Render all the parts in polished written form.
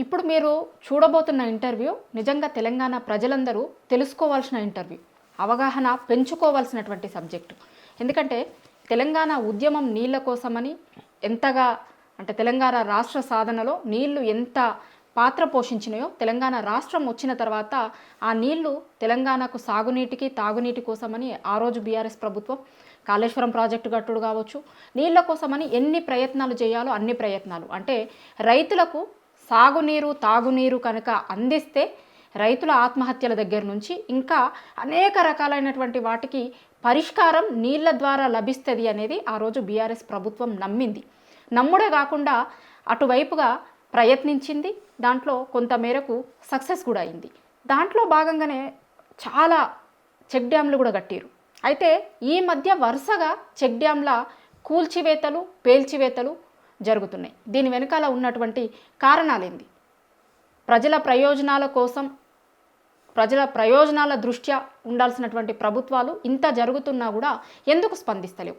ఇప్పుడు మీరు చూడబోతున్న ఇంటర్వ్యూ నిజంగా తెలంగాణ ప్రజలందరూ తెలుసుకోవాల్సిన ఇంటర్వ్యూ, అవగాహన పెంచుకోవాల్సినటువంటి సబ్జెక్టు. ఎందుకంటే తెలంగాణ ఉద్యమం నీళ్ళ కోసమని ఎంతగా, అంటే తెలంగాణ రాష్ట్ర సాధనలో నీళ్లు ఎంత పాత్ర పోషించినాయో, తెలంగాణ రాష్ట్రం వచ్చిన తర్వాత ఆ నీళ్లు తెలంగాణకు సాగునీటికి తాగునీటి కోసమని ఆ రోజు బీఆర్ఎస్ ప్రభుత్వం కాళేశ్వరం ప్రాజెక్టు కట్టుడు కావచ్చు, నీళ్ల కోసమని ఎన్ని ప్రయత్నాలు చేయాలో అన్ని ప్రయత్నాలు. అంటే రైతులకు సాగునీరు తాగునీరు కనుక అందిస్తే రైతుల ఆత్మహత్యల దగ్గర నుంచి ఇంకా అనేక రకాలైనటువంటి వాటికి పరిష్కారం నీళ్ల ద్వారా లభిస్తుంది అనేది ఆ రోజు బీఆర్ఎస్ ప్రభుత్వం నమ్మింది. నమ్ముడే కాకుండా అటువైపుగా ప్రయత్నించింది, దాంట్లో కొంత మేరకు సక్సెస్ కూడా అయింది. దాంట్లో భాగంగానే చాలా చెక్ డ్యాంలు కూడా కట్టారు. అయితే ఈ మధ్య వరుసగా చెక్ డ్యాంల కూల్చివేతలు పేల్చివేతలు జరుగుతున్నాయి. దీని వెనకాల ఉన్నటువంటి కారణాలేంది? ప్రజల ప్రయోజనాల కోసం, ప్రజల ప్రయోజనాల దృష్ట్యా ఉండాల్సినటువంటి ప్రభుత్వాలు ఇంత జరుగుతున్నా కూడా ఎందుకు స్పందిస్తలేవు?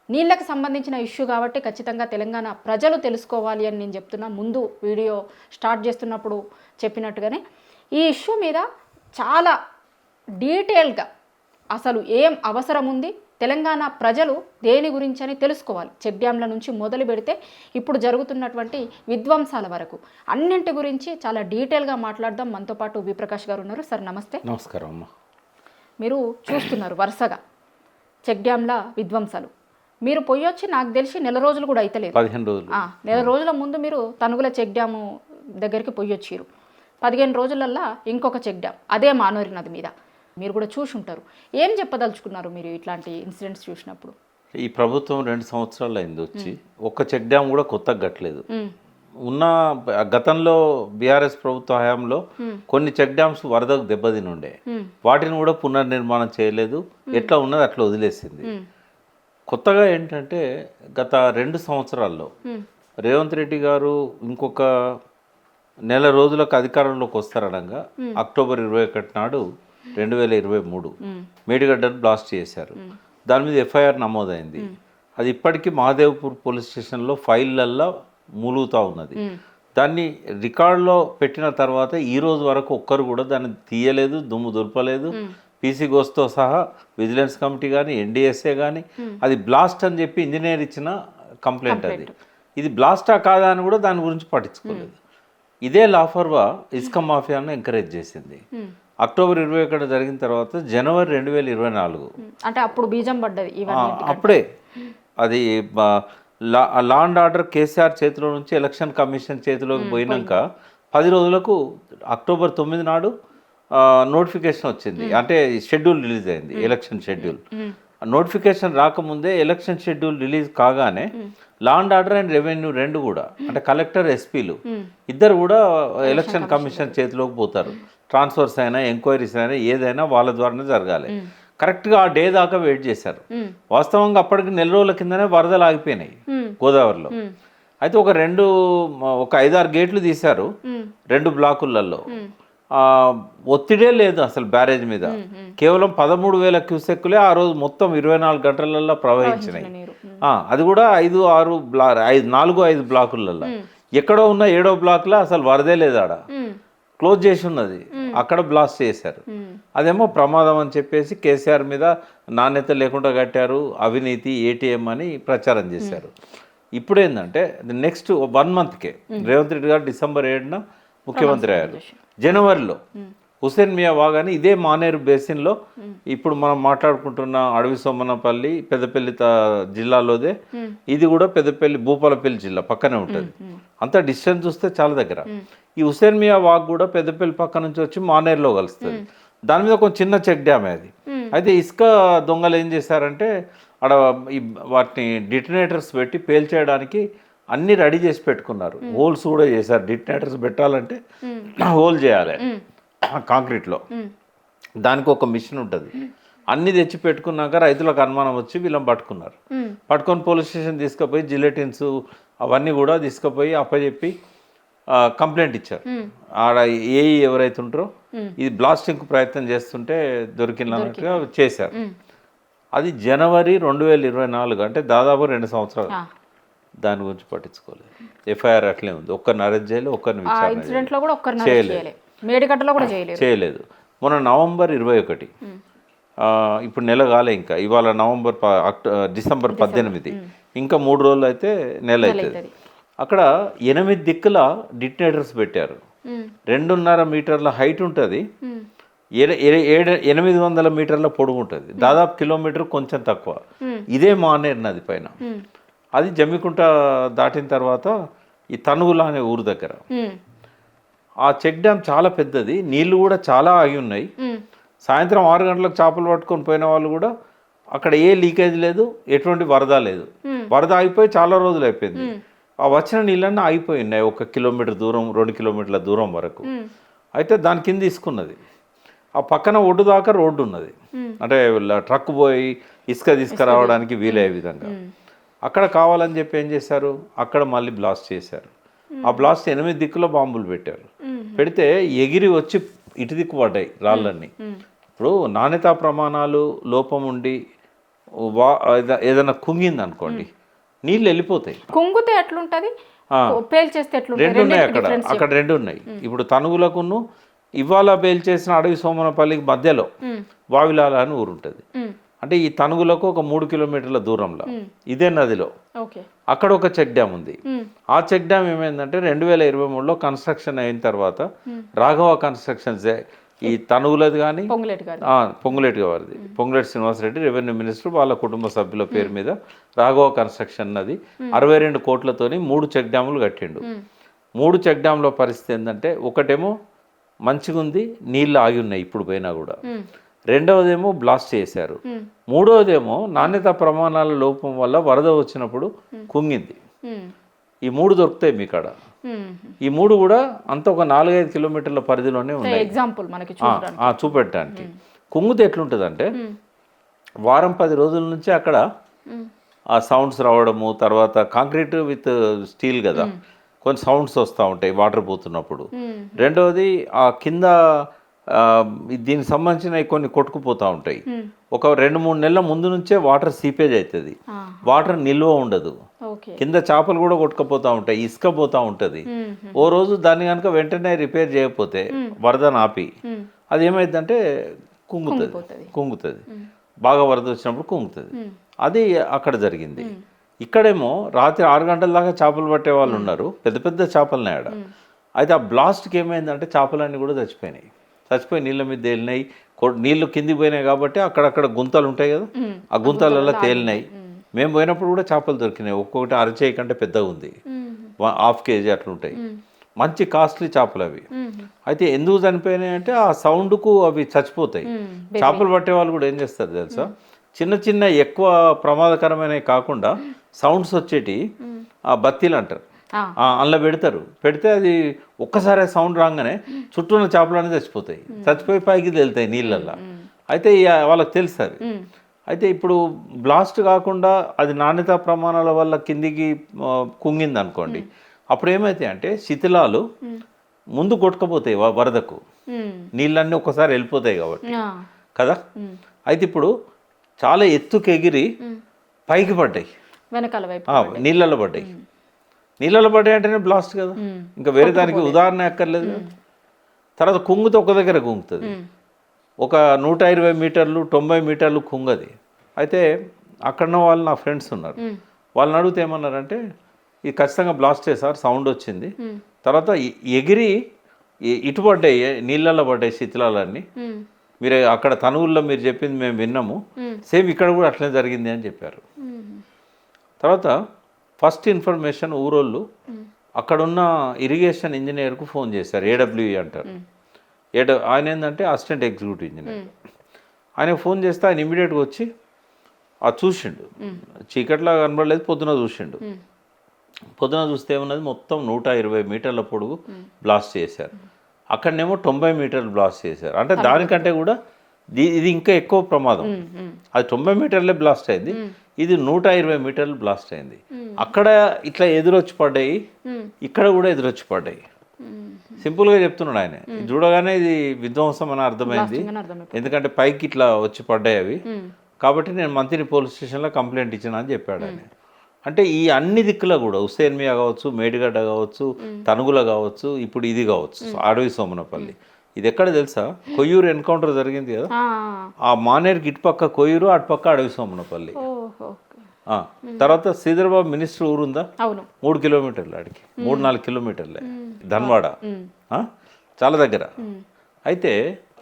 నీళ్ళకు సంబంధించిన ఇష్యూ కాబట్టి ఖచ్చితంగా తెలంగాణ ప్రజలు తెలుసుకోవాలి అని నేను చెప్తున్నా. ముందు వీడియో స్టార్ట్ చేస్తున్నప్పుడు చెప్పినట్టుగానే ఈ ఇష్యూ మీద చాలా డీటెయిల్గా అసలు ఏం అవసరం ఉంది, తెలంగాణ ప్రజలు దేని గురించి అని తెలుసుకోవాలి. చెక్ డ్యాంల నుంచి మొదలు పెడితే ఇప్పుడు జరుగుతున్నటువంటి విధ్వంసాల వరకు అన్నింటి గురించి చాలా డీటెయిల్గా మాట్లాడదాం. మనతో పాటు విప్రకాష్ గారు ఉన్నారు. సార్ నమస్తే. నమస్కారం అమ్మ. మీరు చూస్తున్నారు వరుసగా చెక్ డ్యాంల విధ్వంసాలు. మీరు పోయొచ్చి నాకు తెలిసి నెల రోజులు కూడా అయితలేదు, 15 రోజులు. నెల రోజుల ముందు మీరు తనుగుల చెక్ డ్యాము దగ్గరికి పోయొచ్చారు. 15 రోజులల్లా ఇంకొక చెక్ డ్యామ్ అదే మానూరి నది మీద మీరు కూడా చూసి ఉంటారు. ఏం చెప్పదలుచుకున్నారు మీరు ఇట్లాంటి ఇన్సిడెంట్స్ చూసినప్పుడు? ఈ ప్రభుత్వం 2 సంవత్సరాలు అయింది వచ్చి, ఒక్క చెక్ డ్యామ్ కూడా కొత్తగా కట్టలేదు. ఉన్న గతంలో బీఆర్ఎస్ ప్రభుత్వ హయాంలో కొన్ని చెక్ డ్యామ్స్ వరదకు దెబ్బతిని ఉండే, వాటిని కూడా పునర్నిర్మాణం చేయలేదు, ఎట్లా ఉన్నది అట్లా వదిలేసింది. కొత్తగా ఏంటంటే గత 2 సంవత్సరాల్లో రేవంత్ రెడ్డి గారు ఇంకొక నెల రోజులకు అధికారంలోకి వస్తారనగా అక్టోబర్ 21 నాడు 2023 మేడిగడ్డను బ్లాస్ట్ చేశారు. దాని మీద ఎఫ్ఐఆర్ నమోదైంది. అది ఇప్పటికీ మహాదేవ్పూర్ పోలీస్ స్టేషన్లో ఫైళ్ళల్లో మూలుగుతూ ఉన్నది. దాన్ని రికార్డులో పెట్టిన తర్వాత ఈ రోజు వరకు ఒక్కరు కూడా దాన్ని తీయలేదు, దుమ్ము దులపలేదు. పీసీ గోస్తో సహా విజిలెన్స్ కమిటీ కానీ ఎన్డీఎస్ఏ కానీ అది బ్లాస్ట్ అని చెప్పి ఇంజనీర్ ఇచ్చిన కంప్లైంట్. అది ఇది బ్లాస్టా కాదా అని కూడా దాని గురించి పట్టించుకోలేదు. ఇదే లాఫర్వా ఇసుక మాఫియాను ఎంకరేజ్ చేసింది. అక్టోబర్ 21 జరిగిన తర్వాత జనవరి 2024 అంటే అప్పుడు బీజం పడ్డది. అప్పుడే అది లా అండ్ ఆర్డర్ కేసీఆర్ చేతిలో నుంచి ఎలక్షన్ కమిషన్ చేతిలోకి పోయినాక 10 రోజులకు అక్టోబర్ 9 నాడు నోటిఫికేషన్ వచ్చింది. అంటే షెడ్యూల్ రిలీజ్ అయింది, ఎలక్షన్ షెడ్యూల్. నోటిఫికేషన్ రాకముందే ఎలక్షన్ షెడ్యూల్ రిలీజ్ కాగానే law and order and revenue రెండు కూడా, అంటే కలెక్టర్ ఎస్పీలు ఇద్దరు కూడా ఎలక్షన్ కమిషన్ చేతిలోకి పోతారు. ట్రాన్స్ఫర్స్ అయినా ఎంక్వైరీస్ అయినా ఏదైనా వాళ్ళ ద్వారానే జరగాలి. కరెక్ట్గా ఆ డే దాకా వెయిట్ చేశారు. వాస్తవంగా అప్పటికి నెల రోజుల కిందనే వరదలు ఆగిపోయినాయి గోదావరిలో. అయితే ఒక 5-6 గేట్లు తీశారు 2 బ్లాకులలో. ఒత్తిడే లేదు అసలు బ్యారేజ్ మీద. కేవలం 13,000 క్యూసెక్కులే ఆ రోజు మొత్తం 24 గంటలలో ప్రవహించినాయి. అది కూడా 4-5 బ్లాకులలో. ఎక్కడో ఉన్న 7వ బ్లాక్లో అసలు వరదే లేదు, ఆడ క్లోజ్ చేసి ఉన్నది, అక్కడ బ్లాస్ట్ చేశారు. అదేమో ప్రమాదం అని చెప్పేసి కేసీఆర్ మీద నాణ్యత లేకుండా కట్టారు, అవినీతి, ఏటీఎం అని ప్రచారం చేశారు. ఇప్పుడు ఏంటంటే నెక్స్ట్ 1 మంత్కే రేవంత్ రెడ్డి గారు డిసెంబర్ 7న ముఖ్యమంత్రి అయ్యారు. జనవరిలో హుసేన్ మియా వాగాని ఇదే మానేరు బేసిన్లో ఇప్పుడు మనం మాట్లాడుకుంటున్న అడవి సోమనపల్లి పెద్దపల్లి జిల్లాలోదే, ఇది కూడా పెద్దపల్లి భూపాలపల్లి జిల్లా పక్కనే ఉంటుంది. అంత డిస్టెన్స్ చూస్తే చాలా దగ్గర. ఈ హుసేన్ మియా వాగ్ కూడా పెద్దపల్లి పక్క నుంచి వచ్చి మానేరులో కలుస్తుంది. దాని మీద కొంచెం చిన్న చెక్ డ్యామ్ అది. అయితే ఇసుక దొంగలు ఏం చేశారంటే అక్కడ వాటిని డిటనేటర్స్ పెట్టి పేల్చేయడానికి అన్నీ రెడీ చేసి పెట్టుకున్నారు. హోల్స్ కూడా చేశారు. డిటనేటర్స్ పెట్టాలంటే హోల్ చేయాలి కాంక్రీట్లో, దానికి ఒక మిషన్ ఉంటుంది. అన్నీ తెచ్చి పెట్టుకున్నాక రైతులకు అనుమానం వచ్చి వీళ్ళని పట్టుకున్నారు. పట్టుకొని పోలీస్ స్టేషన్ తీసుకుపోయి జిలెటిన్స్ అవన్నీ కూడా తీసుకుపోయి అప్పచెప్పి కంప్లైంట్ ఇచ్చారు. ఆడ ఎవరైతే ఉంటారో ఇది బ్లాస్టింగ్ ప్రయత్నం చేస్తుంటే దొరికినట్టుగా చేశారు. అది జనవరి 2024, అంటే దాదాపు 2 సంవత్సరాలు. దాని గురించి పట్టించుకోలేదు. ఎఫ్ఐఆర్ అట్లే ఉంది. ఒక్కరిని అరెస్ట్ చేయలేదు, ఒక్కరిని ఆ విచారణ ఇన్సిడెంట్లో కూడా ఒక్కరిని అరెస్ట్ చేయలేదు, మేడిగడ్డలో కూడా చేయలేదు. చేయలేదు. మొన్న నవంబర్ 21, ఇప్పుడు నెల కాలే ఇంకా, ఇవాళ డిసెంబర్ 18, ఇంకా 3 రోజులు అయితే నెల అవుతుంది. అక్కడ 8 దిక్కుల డిటనేటర్స్ పెట్టారు. 2.5 మీటర్ల హైట్ ఉంటుంది, 800 మీటర్ల పొడుగు ఉంటుంది, దాదాపు కిలోమీటర్ కొంచెం తక్కువ. ఇదే మానేరు నది పైన. అది జమ్మికుంట దాటిన తర్వాత ఈ తనుగుల అనే ఊరు దగ్గర ఆ చెక్ డ్యామ్ చాలా పెద్దది, నీళ్లు కూడా చాలా ఆగి ఉన్నాయి. సాయంత్రం 6 గంటలకు చేపలు పట్టుకొని పోయిన వాళ్ళు కూడా అక్కడ ఏ లీకేజ్ లేదు, ఎటువంటి వరద లేదు. వరద ఆగిపోయి చాలా రోజులు అయిపోయింది. ఆ వచ్చిన నీళ్ళన్నీ ఆగిపోయి ఉన్నాయి 1 కిలోమీటర్ దూరం, 2 కిలోమీటర్ల దూరం వరకు. అయితే దాని కింద తీసుకున్నది. ఆ పక్కన ఒడ్డు దాకా రోడ్డు ఉన్నది, అంటే ట్రక్ పోయి ఇసుక తీసుకురావడానికి వీలయ్యే విధంగా. అక్కడ కావాలని చెప్పి ఏం చేశారు, అక్కడ మళ్ళీ బ్లాస్ట్ చేశారు. ఆ బ్లాస్ట్ 8 దిక్కులో బాంబులు పెట్టారు. పెడితే ఎగిరి వచ్చి ఇటు దిక్కు పడ్డాయి రాళ్ళన్నీ. ఇప్పుడు నాణ్యతా ప్రమాణాలు లోపం ఉండి ఏదైనా కుంగింది అనుకోండి, నీళ్ళు వెళ్ళిపోతాయి. కుంగితే ఎట్లుంటది, పేల్చేస్తే ఎట్లుంటది? 2 ఉన్నాయి అక్కడ 2 ఉన్నాయి. ఇప్పుడు తనుగులకును ఇవాళ పేల్చేసిన అడవి సోమనపల్లికి మధ్యలో వావిలాల అని ఊరు ఉంటుంది. అంటే ఈ తనుగులకు ఒక 3 కిలోమీటర్ల దూరంలో ఇదే నదిలో అక్కడ ఒక చెక్ డ్యామ్ ఉంది. ఆ చెక్ డ్యామ్ ఏమైందంటే 2023లో కన్స్ట్రక్షన్ అయిన తర్వాత రాఘవ కన్స్ట్రక్షన్స్, ఈ తనుగులది కానీ పొంగులేటి గారిది, పొంగులేటి శ్రీనివాసరెడ్డి రెవెన్యూ మినిస్టర్, వాళ్ళ కుటుంబ సభ్యుల పేరు మీద రాఘవ కన్స్ట్రక్షన్ నది 62 కోట్లతోని 3 చెక్ డ్యాములు కట్టిండు. 3 చెక్ డ్యామ్ల పరిస్థితి ఏంటంటే, ఒకటేమో మంచిగా ఉంది, నీళ్ళు ఆగి ఉన్నాయి ఇప్పుడు పోయినా కూడా. రెండవదేమో బ్లాస్ట్ చేశారు. మూడవదేమో నాణ్యత ప్రమాణాల లోపం వల్ల వరద వచ్చినప్పుడు కుంగింది. ఈ 3 దొరుకుతాయి మీ కాడ. ఈ 3 కూడా అంత ఒక 4-5 కిలోమీటర్ల పరిధిలోనే ఉన్నాయి. ఎగ్జాంపుల్ మనకి చూపెట్టడానికి. కుంగితే ఎట్లుంటుందంటే, వారం 10 రోజుల నుంచి అక్కడ ఆ సౌండ్స్ రావడము, తర్వాత కాంక్రీట్ విత్ స్టీల్ కదా, కొన్ని సౌండ్స్ వస్తూ ఉంటాయి వాటర్ పోతున్నప్పుడు. రెండవది ఆ కింద దీనికి సంబంధించిన కొన్ని కొట్టుకుపోతూ ఉంటాయి. ఒక 2-3 నెలల ముందు నుంచే వాటర్ సీపేజ్ అవుతుంది, వాటర్ నిల్వ ఉండదు. కింద చేపలు కూడా కొట్టుకుపోతూ ఉంటాయి, ఇసుక పోతూ ఉంటుంది. ఓ రోజు దాన్ని కనుక వెంటనే రిపేర్ చేయకపోతే వరద ఆపి అది ఏమైందంటే కుంగుతుంది. బాగా వరద వచ్చినప్పుడు కుంగుతుంది. అది అక్కడ జరిగింది. ఇక్కడేమో రాత్రి 6 గంటల దాకా చేపలు పట్టే వాళ్ళు ఉన్నారు, పెద్ద పెద్ద చేపలనే ఆడ. అయితే ఆ బ్లాస్ట్కి ఏమైందంటే చేపలన్నీ కూడా చచ్చిపోయి నీళ్ళ మీద తేలినాయి. నీళ్లు కిందికి పోయినాయి కాబట్టి అక్కడక్కడ గుంతలు ఉంటాయి కదా, ఆ గుంతలలో తేలినాయి. మేము పోయినప్పుడు కూడా చేపలు దొరికినాయి, ఒక్కొక్కటి అరచేయి కంటే పెద్దగా ఉంది, 1/2 kg అట్లుంటాయి. మంచి కాస్ట్లీ చేపలు అవి. అయితే ఎందుకు చనిపోయినాయి అంటే ఆ సౌండ్కు అవి చచ్చిపోతాయి. చేపలు పట్టే వాళ్ళు కూడా ఏం చేస్తారు తెలుసా, చిన్న ఎక్కువ ప్రమాదకరమైనవి కాకుండా సౌండ్స్ వచ్చేటి ఆ బత్తీలు అంటారు, అందులో పెడితే అది ఒక్కసారి సౌండ్ రాగానే చుట్టూ ఉన్న చేపలన్నీ చచ్చిపోయి పైకి తేలుతాయి నీళ్ళల్లో. అయితే వాళ్ళకి తెలుసు అది. అయితే ఇప్పుడు బ్లాస్ట్ కాకుండా అది నాణ్యతా ప్రమాణాల వల్ల కిందికి కుంగింది అనుకోండి, అప్పుడు ఏమైతాయి అంటే శిథిలాలు ముందు కొట్టుకుపోతాయి వరదకు, నీళ్ళన్నీ ఒక్కసారి వెళ్ళిపోతాయి కాబట్టి కదా. అయితే ఇప్పుడు చాలా ఎత్తుకు ఎగిరి పైకి పడ్డాయి, నీళ్ళలో పడ్డాయి. నీళ్ళలో పడ్డాయి అంటేనే బ్లాస్ట్ కదా, ఇంకా వేరే దానికి ఉదాహరణ ఎక్కర్లేదు. తర్వాత కుంగుతో ఒక దగ్గర కుంగుతుంది, ఒక 120 మీటర్లు 90 మీటర్లు కుంగది. అయితే అక్కడ వాళ్ళు నా ఫ్రెండ్స్ ఉన్నారు, వాళ్ళని అడిగితే ఏమన్నారంటే, ఇది ఖచ్చితంగా బ్లాస్టే సార్, సౌండ్ వచ్చింది, తర్వాత ఎగిరి ఇటు పడ్డాయి, నీళ్ళల్లో పడ్డాయి శిథిలాలన్నీ. మీరు అక్కడ తనువుల్లో మీరు చెప్పింది మేము విన్నాము, సేమ్ ఇక్కడ కూడా అట్లనే జరిగింది అని చెప్పారు. తర్వాత ఫస్ట్ ఇన్ఫర్మేషన్ ఊరోళ్ళు అక్కడున్న ఇరిగేషన్ ఇంజనీర్కు ఫోన్ చేశారు, AWE అంటారు. ఆయన ఏంటంటే అసిస్టెంట్ ఎగ్జిక్యూటివ్ ఇంజనీర్. ఆయనకు ఫోన్ చేస్తే ఆయన ఇమీడియట్గా వచ్చి అది చూసిండు. చీకట్లా కనబడలేదు, పొద్దున చూసిండు. పొద్దున చూస్తే ఏమన్నది, మొత్తం 120 మీటర్ల పొడుగు బ్లాస్ట్ చేశారు. అక్కడనేమో 90 మీటర్లు బ్లాస్ట్ చేశారు. అంటే దానికంటే కూడా ఇది ఇంకా ఎక్కువ ప్రమాదం. అది 90 మీటర్లే బ్లాస్ట్ అయింది, ఇది 120 మీటర్లు బ్లాస్ట్ అయింది. అక్కడ ఇట్లా ఎదురొచ్చి పడ్డాయి, ఇక్కడ కూడా ఎదురొచ్చి పడ్డాయి. సింపుల్గా చెప్తున్నాడు ఆయన. చూడగానే ఇది విధ్వంసం అని అర్థమైంది, ఎందుకంటే పైకి ఇట్లా వచ్చి పడ్డాయి అవి. కాబట్టి నేను మంత్రి పోలీస్ స్టేషన్లో కంప్లైంట్ ఇచ్చిన అని చెప్పాడు ఆయన. అంటే ఈ అన్ని దిక్కులో కూడా హుస్సేన్ మియా కావచ్చు, మేడిగడ్డ కావచ్చు, తనుగుల కావచ్చు, ఇప్పుడు ఇది కావచ్చు అడవి సోమనపల్లి. ఇది ఎక్కడ తెలుసా? కొయ్యూరు ఎన్కౌంటర్ జరిగింది కదా, ఆ మానేరుకి ఇటుపక్క కొయ్యూరు, అటుపక్క అడవి సోమనపల్లి. తర్వాత శ్రీధర్బాబు మినిస్టర్ ఊరుందా, 3 కిలోమీటర్లు ఆడికి, 3-4 కిలోమీటర్లే ధన్వాడ, చాలా దగ్గర. అయితే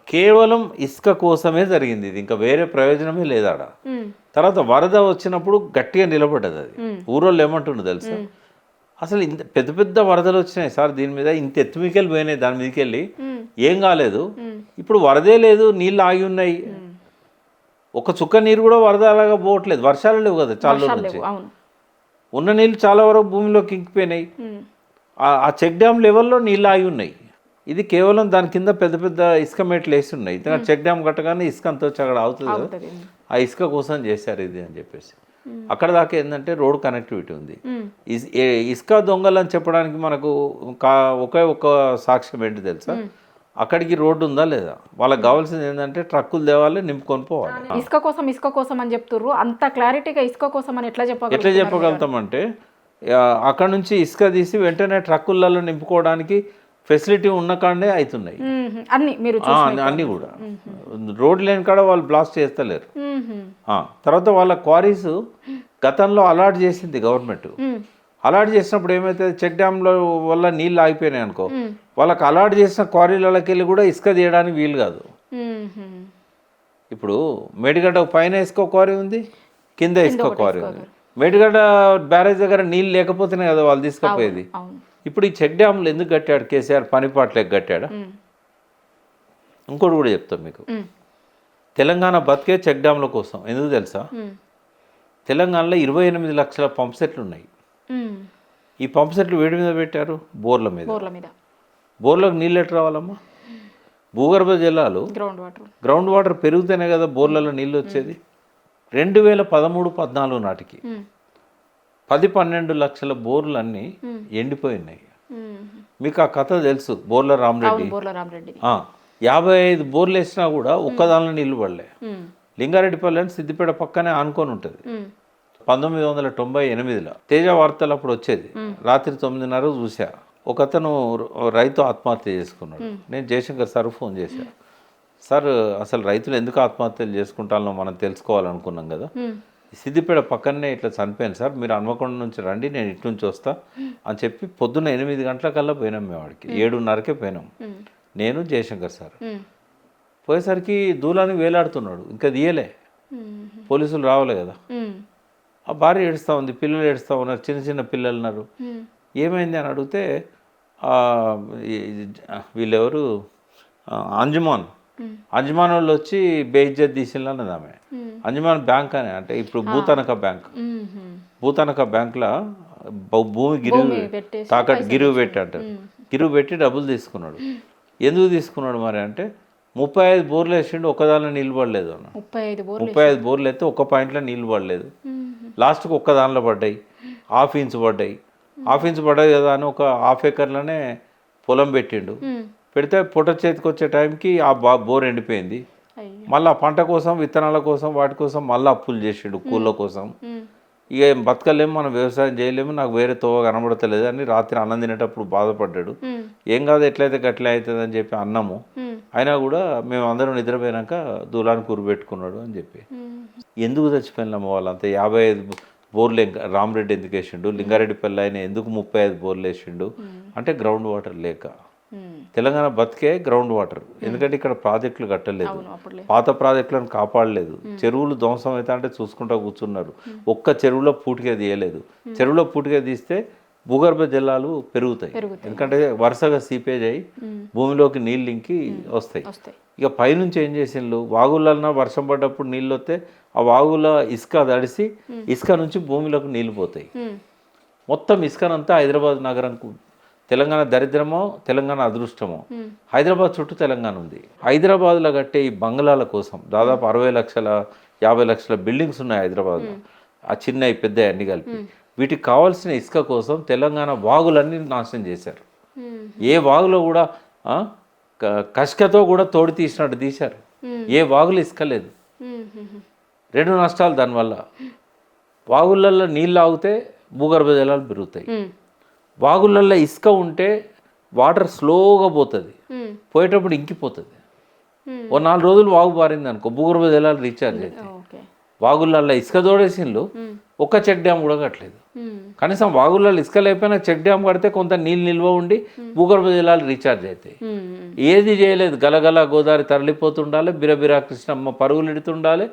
కేవలం ఇసుక కోసమే జరిగింది ఇది, ఇంకా వేరే ప్రయోజనమే లేదాడ. తర్వాత వరద వచ్చినప్పుడు గట్టిగా నిలబడ్డది అది. ఊరోళ్ళు ఏమంటుండ్రు తెలుసా, అసలు ఇంత పెద్ద పెద్ద వరదలు వచ్చినాయి సార్, దీని మీద ఇంత ఎత్తుమికెళ్ళి పోయినాయి, దాని మీదకి వెళ్ళి ఏం కాలేదు, ఇప్పుడు వరదే లేదు, నీళ్ళు ఆగి ఉన్నాయి, ఒక చుక్క నీరు కూడా వరద అలాగా పోవట్లేదు, వర్షాలు లేవు కదా చాలా రోజుల నుంచి, ఉన్న నీళ్ళు చాలా వరకు భూమిలోకి ఇంకిపోయినాయి, ఆ చెక్ డ్యామ్ లెవెల్లో నీళ్ళు ఆగి ఉన్నాయి. ఇది కేవలం దాని కింద పెద్ద పెద్ద ఇసుక మేట్లు వేసి ఉన్నాయి, చెక్ డ్యామ్ కట్టగానే ఇసుక అంతా వచ్చి అక్కడ అవుతుంది కదా, ఆ ఇసుక కోసం చేశారు ఇది అని చెప్పేసి. అక్కడ దాకా ఏంటంటే రోడ్ కనెక్టివిటీ ఉంది. ఇసుక దొంగలు అని చెప్పడానికి మనకు ఒకే ఒక సాక్ష్యం ఏంటి తెలుసా, అక్కడికి రోడ్డు ఉందా లేదా, వాళ్ళకి కావాల్సింది ఏంటంటే ట్రక్కులు తేవాలి, నింపుకొని పోవాలి. ఇసుక కోసం అని చెప్తుర్రు, అంత క్లారిటీగా ఇసుక కోసం అని ఎట్లా చెప్పగలుగుతామంటే అక్కడ నుంచి ఇసుక తీసి వెంటనే ట్రక్కులలో నింపుకోవడానికి ఫెసిలిటీ ఉన్న కాడే అవుతున్నాయి అన్నీ కూడా. రోడ్ లేని కాడ వాళ్ళు బ్లాస్ట్ చేస్తలేరు. తర్వాత వాళ్ళ క్వారీస్ గతంలో అలాట్ చేసింది గవర్నమెంట్. అలాట్ చేసినప్పుడు ఏమైతే చెక్ డ్యామ్ల వల్ల నీళ్ళు ఆగిపోయినాయి అనుకో, వాళ్ళకి అలాట్ చేసిన క్వారీలకి వెళ్ళి కూడా ఇసుక తీయడానికి వీలు కాదు. ఇప్పుడు మేడిగడ్డ పైన ఇసుక క్వారీ ఉంది, కింద ఇసుక క్వారీ ఉంది. మేడిగడ్డ బ్యారేజ్ దగ్గర నీళ్ళు లేకపోతేనే కదా వాళ్ళు తీసుకుపోయేది. ఇప్పుడు ఈ చెక్ డ్యామ్లు ఎందుకు కట్టాడు కేసీఆర్, పనిపాట్లేక కట్టాడా? ఇంకోటి కూడా చెప్తాం మీకు, తెలంగాణ బతికే చెక్ డ్యామ్ల కోసం. ఎందుకు తెలుసా, తెలంగాణలో 28 లక్షల పంప్ సెట్లు ఉన్నాయి. ఈ పంప్ సెట్లు వేడి మీద పెట్టారు, బోర్ల మీద. బోర్లకు నీళ్ళు ఎట్లా రావాలమ్మా? భూగర్భ జలాలు, గ్రౌండ్ వాటర్ పెరిగితేనే కదా బోర్లలో నీళ్ళు వచ్చేది. 2013-14 నాటికి 10-12 లక్షల బోర్లు అన్నీ ఎండిపోయినాయి. మీకు ఆ కథ తెలుసు, బోర్ల రామరెడ్డి. 55 బోర్లు వేసినా కూడా ఒక్కదానిలో నీళ్లు పడలే. లింగారెడ్డిపల్లి అని సిద్దిపేట పక్కనే ఆనుకొని ఉంటుంది. 1998లో తేజ వార్తలు అప్పుడు వచ్చేది, రాత్రి 9:30 చూసా. ఒకతను రైతు ఆత్మహత్య చేసుకున్నాడు. నేను జయశంకర్ సార్ ఫోన్ చేశా, సార్ అసలు రైతులు ఎందుకు ఆత్మహత్యలు చేసుకుంటానో మనం తెలుసుకోవాలనుకున్నాం కదా, సిద్దిపేట పక్కనే ఇట్లా చనిపోయాను సార్, మీరు హన్మకొండ నుంచి రండి, నేను ఇటు నుంచి వస్తా అని చెప్పి పొద్దున్న 8 గంటలకల్లా పోయినాం. మేము వాడికి 7:30కే పోయినాం, నేను జయశంకర్ సార్. పోయేసరికి దూలానికి వేలాడుతున్నాడు, ఇంకా తీయలే, పోలీసులు రావాలి కదా. ఆ భార్య ఏడుస్తూ ఉంది, పిల్లలు ఏడుస్తూ ఉన్నారు, చిన్న చిన్న పిల్లలు ఉన్నారు. ఏమైంది అని అడిగితే వీళ్ళెవరు అంజమాన్ వాళ్ళు వచ్చి బేఇజ్జత్ తీసిండ్రు అన్నది ఆమె. అంజమాన్ బ్యాంక్ అని, అంటే ఇప్పుడు భూతనక బ్యాంక్లో భూమి గిరువు తాకట్టు గిరువు పెట్టి అంటారు, గిరువు పెట్టి డబ్బులు తీసుకున్నాడు. ఎందుకు తీసుకున్నాడు మరి అంటే, 35 బోర్లు వేసిండు, ఒక్కదానిలో నీళ్ళు పడలేదు అన్న. 35 బోర్లు అయితే ఒక్క పాయింట్లో నీళ్ళు పడలేదు. లాస్ట్కి ఒక్క దానిలో పడ్డాయి, హాఫ్ ఇంచ్ పడ్డాయి కదా అని ఒక హాఫ్ ఎకర్లోనే పొలం పెట్టిండు. పెడితే పొట్ట చేతికి వచ్చే టైంకి ఆ బోర్ ఎండిపోయింది. మళ్ళీ పంట కోసం, విత్తనాల కోసం, వాటి కోసం మళ్ళీ అప్పులు చేసిండు, కూళ్ళ కోసం. ఇక ఏం బతకలేము, మనం వ్యవసాయం చేయలేము, నాకు వేరే తోవ కనబడతలేదు అని రాత్రి అన్నం తినేటప్పుడు బాధపడ్డాడు. ఏం కాదు, ఎట్లయితే గట్లే అవుతుంది అని చెప్పి అన్నము. అయినా కూడా మేము అందరం నిద్రపోయినాక దూలానికి కూరబెట్టుకున్నాడు అని చెప్పి. ఎందుకు చచ్చిపోయినాము వాళ్ళంతా? 55 బోర్లు రామరెడ్డి ఎందుకు వేసిండు, లింగారెడ్డిపల్లి ఆయన ఎందుకు 35 బోర్లు వేసిండు అంటే గ్రౌండ్ వాటర్ లేక. తెలంగాణ బతికే గ్రౌండ్ వాటర్, ఎందుకంటే ఇక్కడ ప్రాజెక్టులు కట్టలేదు, పాత ప్రాజెక్టులను కాపాడలేదు, చెరువులు ధ్వంసం అయితే అంటే చూసుకుంటూ కూర్చున్నారు. ఒక్క చెరువులో పూటిగా తీయలేదు. చెరువులో పూటిగా తీస్తే భూగర్భ జలాలు పెరుగుతాయి, ఎందుకంటే వరుసగా సీపేజ్ అయ్యి భూమిలోకి నీళ్ళు ఇంకి వస్తాయి. ఇక పైనుంచి ఏం చేసిండ్రు, వాగులన్నా వర్షం పడ్డప్పుడు నీళ్ళు వస్తే ఆ వాగుల ఇసుక తడిసి ఇసుక నుంచి భూమిలోకి నీళ్ళు పోతాయి. మొత్తం ఇసుకనంతా హైదరాబాద్ నగరంకు, తెలంగాణ దరిద్రమో తెలంగాణ అదృష్టమో, హైదరాబాద్ చుట్టూ తెలంగాణ ఉంది. హైదరాబాద్లో కట్టే ఈ బంగ్లాల కోసం దాదాపు 60 లక్షల 50 లక్షల బిల్డింగ్స్ ఉన్నాయి హైదరాబాద్లో, ఆ చిన్న పెద్ద అన్ని కలిపి. వీటికి కావాల్సిన ఇసుక కోసం తెలంగాణ వాగులన్నీ నాశనం చేశారు. ఏ వాగులో కూడా కష్కతో కూడా తోడి తీసినట్టు తీశారు. ఏ వాగులు ఇసుక లేదు. 2 నష్టాలు దానివల్ల. వాగులలో నీళ్ళు ఆగితే భూగర్భ జలాలు పెరుగుతాయి. ఉమ్, వాగులల్లో ఇసుక ఉంటే వాటర్ స్లోగా పోతుంది, ఉమ్, పోయేటప్పుడు ఇంకిపోతుంది. ఉమ్. ఓ 4 రోజులు వాగు పారింది అనుకో భూగర్భ జలాలు రీఛార్జ్ అవుతాయి. ఓకే. వాగులల్లో ఇసుక తోడేసిండ్లు, ఒక్క చెక్ డ్యామ్ కూడా కట్టలేదు. ఉమ్, కనీసం వాగులలో ఇసుక లేకపోయినా చెక్ డ్యామ్ కడితే కొంత నీళ్ళు నిల్వ ఉండి భూగర్భ జలాలు రీఛార్జ్ అవుతాయి. ఉమ్, ఉమ్. ఏది చేయలేదు. గలగల గోదావరి తరలిపోతుండాలి, బిరబిరా కృష్ణమ్మ పరుగులు ఎడుతుండాలి,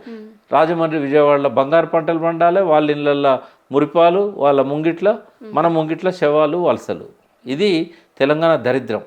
రాజమండ్రి విజయవాడలో బంగారు పంటలు పండాలి, వాళ్ళ ఇళ్ళల్లో మురిపాలు, వాళ్ళ ముంగిట్ల మన ముంగిట్ల శవాలు వలసలు. ఇది తెలంగాణ దరిద్రం.